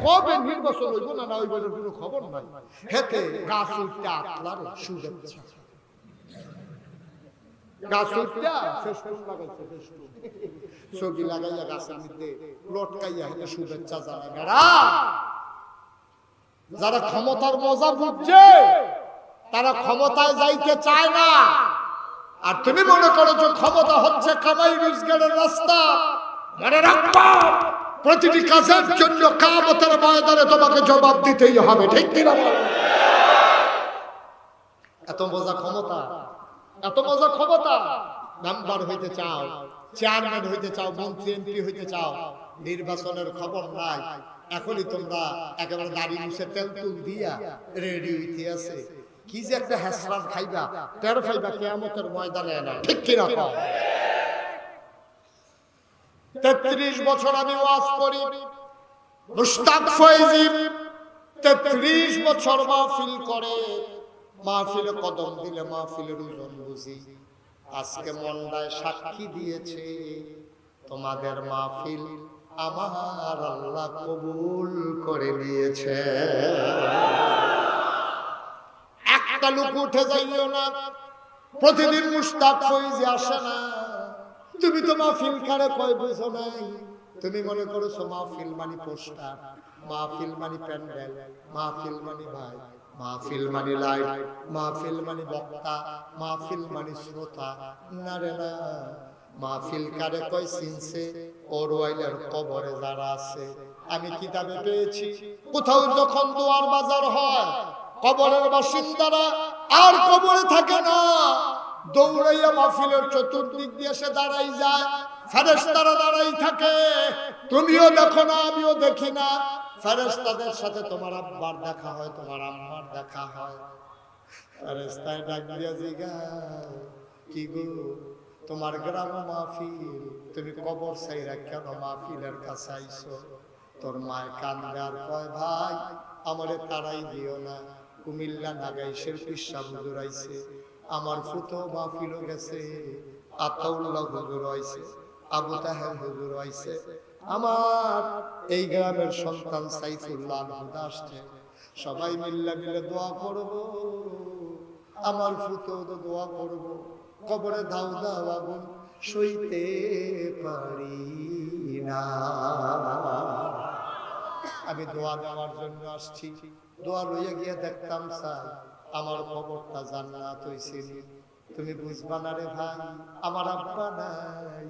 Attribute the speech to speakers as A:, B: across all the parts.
A: কবে নির্বাচন হইব না না হইব কোনো খবর নাই। হেতে গাছ উঠতে আতলার শুভেচ্ছা, গাছ উঠতে ফেস্টুন লাগাইছে, ফেস্টুন ছবি লাগাইয়া গাছের মধ্যে লটকাইয়া হেতে শুভেচ্ছা জানায়। যারা ক্ষমতার মজা বুঝছে তারা ক্ষমতায় যাইতে চায় না। আর তুমি মনে করো যে ক্ষমতা হচ্ছে কামাই রোজগারের রাস্তা, মনে রাখবা প্রতিটি কাজের জন্য কিয়ামতের ময়দানে তোমাকে জবাব দিতেই হবে, ঠিক কি না? এত মজা ক্ষমতা, এত মজা ক্ষমতা। মেম্বার হইতে চাও, চেয়ারম্যান হইতে চাও, মন্ত্রী এমপি হইতে চাও, নির্বাচনের খবর নাই। এখনই তোমরা একেবারে দাড়ি মুছে তেল তুল দিয়া রেডি হইতে আছে। কি যে একটা হাসরাত খাইবা, টের পাইবা কিয়ামতের ময়দানে না, ঠিক কি না? 33 বছর আমি ওয়াজ করি, মুশতাক ফয়জী 33 বছর মাহফিল করে, মাহফিলে কদম দিলে মাহফিলের ওজন বুঝি। আজকে মন্ডায় সাক্ষী দিয়েছে তোমাদের মাহফিল আমার আল্লাহ কবুল করে নিয়েছে। একটা লোক উঠে যাইও না, প্রতিদিন মুশতাক ফয়জী আসে না। তুমি তো মাহফিল কারে কয় বুঝো নাই। তুমি মনে করেছো মাহফিল মানে পোস্টার, মাহফিল মানে প্যান্ডেল, মাহফিল মানে ভাই, মাহফিল মানে লাইট, মাহফিল মানে বক্তা, মাহফিল মানে শ্রোতা। না রে না, মাহফিল কারে কয় চিনছে ওরওয়াইলের কবরে যারা আছে। আমি কিতাবে পেয়েছি কোথাও যখন দোয়ার বাজার হয়, কবরের বাসিন্দারা আর কবরে থাকে না, দৌড়াইয়া মাহফিলের চতুর্দিক দিয়ে সে দাঁড়াই যায়, ফেরেশতারা দাঁড়াই থাকে। তুমিও দেখো না, আমিও দেখি না, ফেরেশতাদের সাথে তোমার আব্বার দেখা হয়, তোমার আম্মার দেখা হয়। ফেরেশতায় ডাক দিয়া জিগায়, কি গো তোমার গ্রাম মাহফিল, তুমি কবর চাইরা কেন মাহফিলের কাছে আইছো? তোর মায় কান্দে আর কয়, ভাই আমারে তারাই দিও না, কুমিল্লা নাগাইশের পিসা হুজুর আইছে, আমার ফুতো মাহফিলও গেছে, আতাউল্লাহ হুজুর আইছে, আবু তাহের হুজুর আইছে, আমার এই গ্রামের সন্তান সাইফুল্লাহ হুদা আসছে, সবাই মিলে দোয়া করব, আমার ফুতো দোয়া করব, কবরে দাও দাও আগুন সইতে পারি না। আমি দোয়া দেওয়ার জন্য আসছি, দোয়া লইয়া গিয়ে দেখতাম স্যার আমার কবরটা জান্নাত হইছে। তুমি বুঝবা না রে ভাই, আমার আব্বা নাই,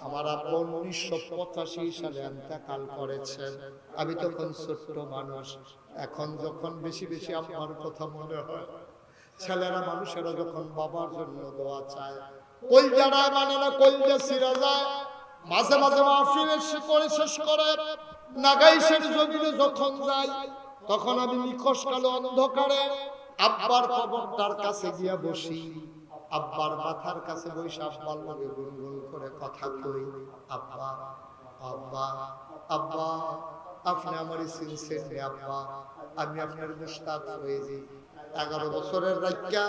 A: আমার আব্বা 1985 সালে ইন্তেকাল করেছেন। আমি তখন ছোট্ট মানুষ। এখন যখন বেশি বেশি আব্বার কথা মনে হয়, ছেলেরা মানুষেরা যখন বাবার জন্য দোয়া চায়, কলজাটা মানে না, কলজা ছিঁড়া যায়। মাঝে মাঝে মাহফিলের করে শেষ করে নাগাইশের জমিনে যখন যাই, তখন আমি নিখোশ কালো অন্ধকারে আব্বার কবরটার কাছে গিয়া বসি, আব্বার মাথার কাছে বসে আব্বার লগে গুনগুন করে কথা কই, আব্বা আব্বা আব্বা আপনি আমারই চিনছেন রে আব্বা, আমি আপনার মুশতাক ফয়জী, 11 বছরের রাজ্ঞা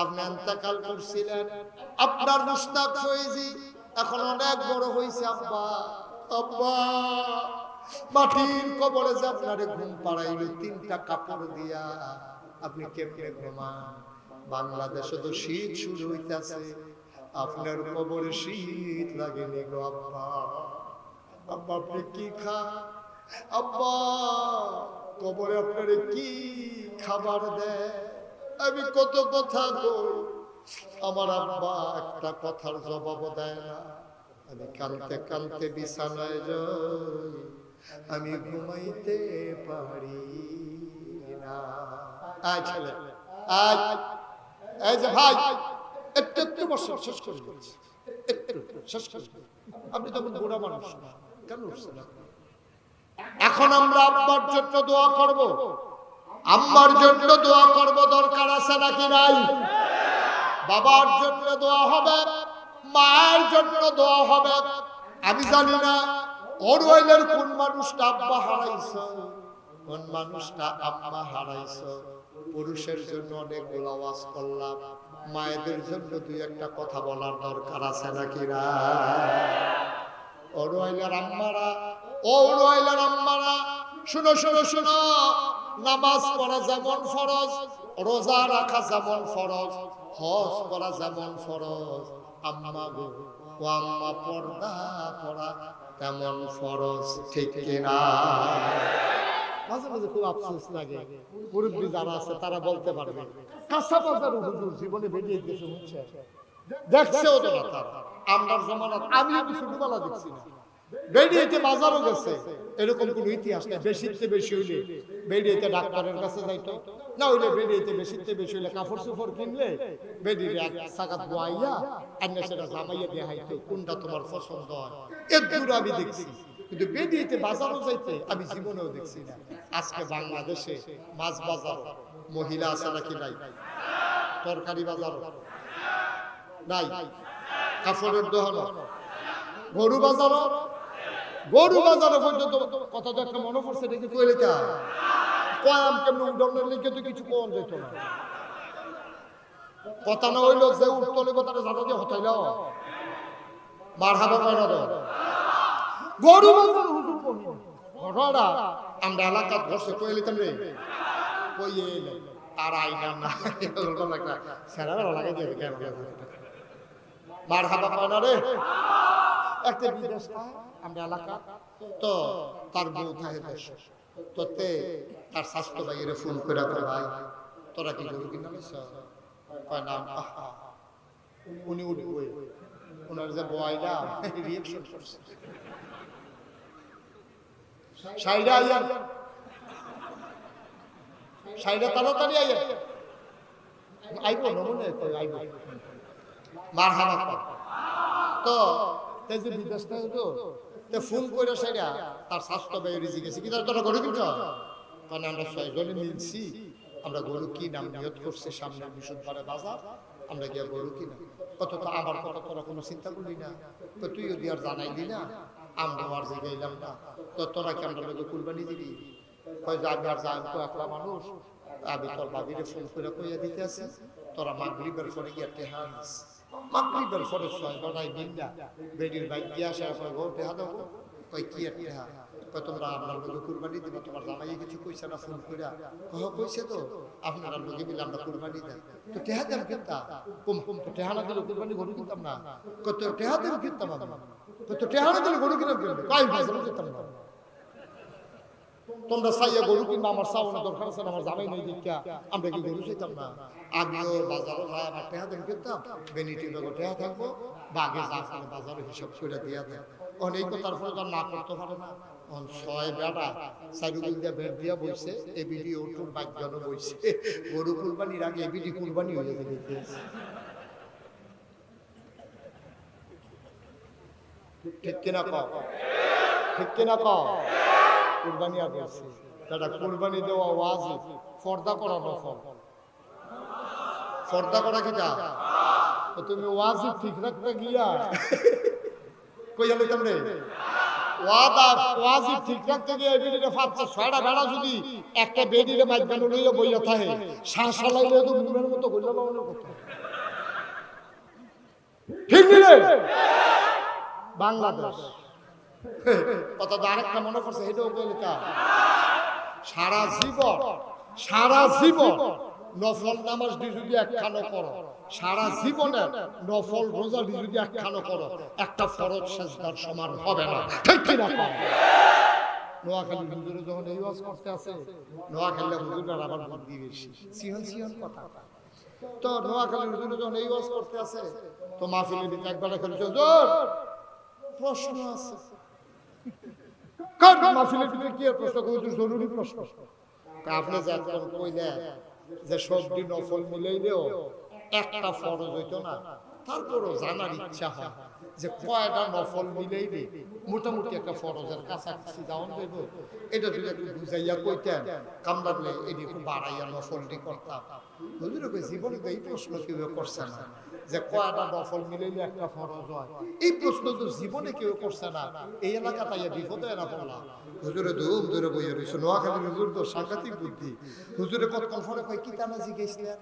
A: আপনি ইন্তেকাল করছিলেন, আপনার মুশতাক ফয়জী এখন অনেক বড় হইছে আব্বা, আব্বা মাটির কবরে যে আপনারে ঘুম পাড়াইল 3টা কাপড় দিয়া, আপনি কেমনে ঘুমান? বাংলাদেশে তো শীত শুরু হইতেছে, আপনার কবরে শীত লাগেনি গো আব্বা, আব্বা আপনি কি খান? আব্বা কবরে আপনারে কি খাবার দেয়? আমি কত কথা কই, আমার আব্বা একটা কথার জবাব দেয় না। আমি কাঁদতে কাঁদতে বিছানায় যাই, আমি ঘুমাইতে পারি না। আয় ছেলে আয়, এই যে ভাই একটু একটু বসে শেষ করে বলছি, একটু শেষ করে। আপনি তখন বুড়া মানুষ না, কেন উঠছেন? এখন আমরা আব্বার জন্য দোয়া করব, আম্মার জন্য দোয়া করব, দরকার আছে নাকি নাই? বাবার জন্য দোয়া হবে, মায়ের জন্য দোয়া হবে। আমি জানি না ওরওয়াইলের কোন মানুষটা আব্বা হারাইছো, কোন মানুষটা আম্মা হারাইছো। পুরুষের জন্য অনেকগুলো আওয়াজ করলাম, মায়েদের জন্য 2-1টা কথা বলার দরকার আছে নাকি না? ওরওয়াইলের আম্মারা, ওরওয়াইলের আম্মারা শুনো শুনো শুনো, নামাজ পড়া যেমন ফরজ, রোজা রাখা যেমন ফরজ, হজ করা যেমন ফরজ, আম্মা গো ও আম্মা পর্দা করা তেমন ফরজ, ঠিক কিনা? মাঝে মাঝে খুব আফসোস লাগে, মুরব্বী যারা আছে তারা বলতে পারবে কাঁচা বাজার হুজুর জীবনে বেরিয়ে গেছে, বুঝছে, দেখছেও তো না তারা। আমরা জমানাত আমিও তো ছোটবেলা দেখছি না, বেরিয়েতে বাজারও গেছে, এরকম কোন ইতিহাস নেই। বেশিতে বেশি হইলে বেরিয়েতে ডাক্তারের কাছে যাইতো, না হইলে বেরিয়েতে বেশিতে বেশি হইলে কাপড় চোপড় কিনলে বেরিয়ে এক সাকাত বয়াইয়া আর সেটা জামাইয়া দেখাইতো, কোনটা তোমার পছন্দ হয়। এর দূর আমি দেখছি, কিন্তু বেরিয়েতে বাজারও যাইতে আমি জীবনেও দেখছি না। আজকে বাংলাদেশে মাছ বাজার মহিলা আছে নাকি নাই? তরকারি বাজার নাই, কাপড়ের দোকান, গরু বাজারও, গরু বাজারে পর্যন্ত কথা তো একটা মনে পড়ছে, দেখি কইলে কা কয়াম কেমন উডনের লিখে তো কিছু কোন যেত না। কথা না হইলো যে উত্তলে কথাটা জানা দিয়ে হতাইল মারহাবা কয়না দাও। গরু বাজার হুজুর কহি ঘটনা আমরা এলাকা বসে কইলে তেমনি কইয়ে আর আইনা না বলবো না, সারা লাগে দিয়ে কেন মারহাবা কয়না রে। একটা বিদেশ আমরা এলাকা তো তার বউ থাকে দেশ, তোতে তার স্বাস্থ্য ভাইয়ের ফোন করে ভাই তোরা কি গরু কিনা নিছ? কয় না। উনি উঠবে, ওনার যে বয়টা রিয়েকশন করছে, সাইডা আইয়া, সাইডা তাড়াতাড়ি আইয়া আইব নমুনে তো আইব মারহাবা কর। তো তাই যে বিদেশ থেকে তো ফোন করে সাইডা তার স্বাস্থ্য ভাই রিজি গেছে কি তোরা গরু কিনছ? কারণ আমরা 6 জনে মিলছি, আমরা গরু কি নাম নিয়ত করছে সামনে বৃহস্পতিবারে বাজার, আমরা গিয়া গরু কিনা। কত তো আমার কথা তোরা কোনো চিন্তা করলি না, তো তুইও দিয়ে আর জানাইলি না, আমরা আর যে গেলাম না, তো তোরা কি আমরা লোকে কুরবানি দিবি? কয় যে আমি আর যাই তো একলা মানুষ, আমি তোর বাবিরে ফোন করে কইয়া দিতে আসি, তোরা মাগরিবের পরে গিয়া টেহা আনিস। মাগরিবের পরে 6 জনাই দিনটা বেডির বাইক দিয়ে আসে, গো টেহা দেবো। কই কি আর টেহা? কয় তোমরা আপনার লোকে কুরবানি দিবে, তোমার জামাইয়ে কিছু কইছে না ফোন করে? কইছে তো আপনারা লোকে মিলে আমরা কুরবানি দেন, তো টেহা দেন কিনতা? কম কম তো টেহা না দিলে কুরবানি গরু কিনতাম না। কত টেহা দেন কিনতাম আমি, কত টেহা না দিলে গরু কিনতাম কিনবে কয় বাজারে যেতাম না। তোমরা চাইয়া গরু কিনবা, আমার চাওয়ানোর দরকার আছে না, আমার জামাই নেই দীক্ষা, আমরা কি গরু চাইতাম না? আমিও বাজারে যাই আমার টেহা দেন কিনতাম, বেনিটি বেগো টেহা থাকবো, বাঘে যা করে বাজারে হিসাব করে দিয়া দেয়। অনেক কথার ফলে তো না করতে পারে না। 6 বেটা চারিদিক দিয়ে বেড দিয়া বইছে, এবিডি ওটুর বাগ্যানো বইছে, গরু কুরবানির আগে এবিডি কুরবানি হয়ে যাবে। ঠিক কিনা কও? ঠিক কিনা কও? কুরবানি আগে আছে, এটা কুরবানি দেওয়া ওয়াজিব, পর্দা করা নফল। পর্দা করা কি যা? তো তুমি ওয়াজিব ঠিক রাখতে গিয়া কইয়া লইতাম রে, ওয়াজিব ঠিক রাখতে গিয়ে বেডিরে ফাঁচছে 6টা বেড়া যদি একটা বেডিরে মাঝখানে লইয়া বইয়া থাকে, শ্বাস লাইলে তো মুমের মতো গইলা লাগানোর কথা। ঠিক নিলে বাংলাদেশ কথা তো আরেকটা মনে করছে, এটাও কইলে তা সারা জীবন নফল নামাজ দিয়ে যদি একখানো করো, সারা জীবনে নফল রোজা দিয়ে যদি একখানো করো, একটা ফরজ সেজদার সমান হবে না। ঠিক কিনা? নোয়াখালী হুজুরে যখন এই ওয়াজ করতে আছে, নোয়াখালী হুজুরের আবার বুদ্ধি বেশি, সিহন সিহন কথা। তো নোয়াখালী হুজুরে যখন এই ওয়াজ করতে আছে, তো মাহফিলের দিকে একবার খেলেছে, হুজুর প্রশ্ন আছে। কার মাহফিলের দিকে কি প্রশ্ন? হুজুর জরুরি প্রশ্ন। আপনি যে একদম কইলেন যে সবজি নফল মিলাইলেও একটা ফরজ হইতো না, তারপরও জানার ইচ্ছা হয় যে কয়টা নফল মিলাইলে মোটামুটি একটা ফরজের কাছাকাছি যাওয়া যাইব। এটা যদি একটু বুঝাইয়া কইতেন, কামড়ালে এটি একটু বাড়াইয়া নফলটি করতাম। হুজুরে কই জীবনে তো এই প্রশ্ন কেউ করছে না যে কয়টা নফল মিলাইলে একটা ফরজ হয়, এই প্রশ্ন তো জীবনে কেউ করছে না। এই এলাকা তাইয়া বিপদে না পড়লা। হুজুরে ধুম ধরে বইয়া রয়েছে, নোয়াখালী হুজুর তো সাংঘাতিক বুদ্ধি। হুজুরে কতক্ষণ পরে কই কি টানা জিজ্ঞেসলেন,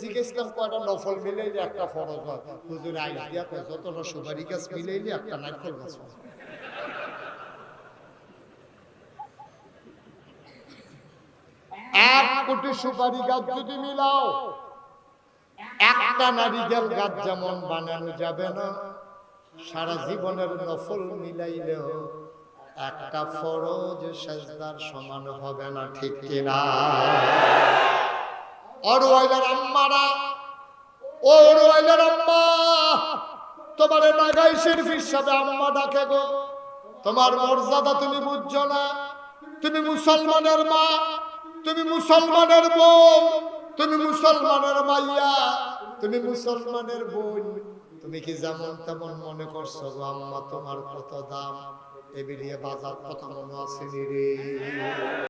A: জিজ্ঞেসলাম কয়টা নফল মিলাইলে একটা ফরজ হয়। হুজুরে আইস দিয়া কয় যতটা সুপারি গাছ মিলাইলে একটা নারকেল গাছ হয়। কোটি সুপারি গাছ যদি মিলাও, একটা নারিকেল গাছ যেমন বানানো যাবে না, সারা জীবনের নফল মিলাইলেও একটা ফরজ সেজদার সমান হবে না, ঠিক কিনা? অরওয়াইলার আম্মারা, ও অরওয়াইলার আম্মা, তোমার নাগাইশের হিসাবে আম্মা ডাকে গো। তোমার মর্যাদা তুমি বুঝছো না। তুমি মুসলমানের মা, তুমি মুসলমানের বোন, তুমি মুসলমানের মাইয়া, তুমি মুসলমানের বোন। তুমি কি যেমন তেমন মনে করছো গো আম্মা তোমার কত দাম? এ বেরিয়ে বাজার কথা মনে আছে রে?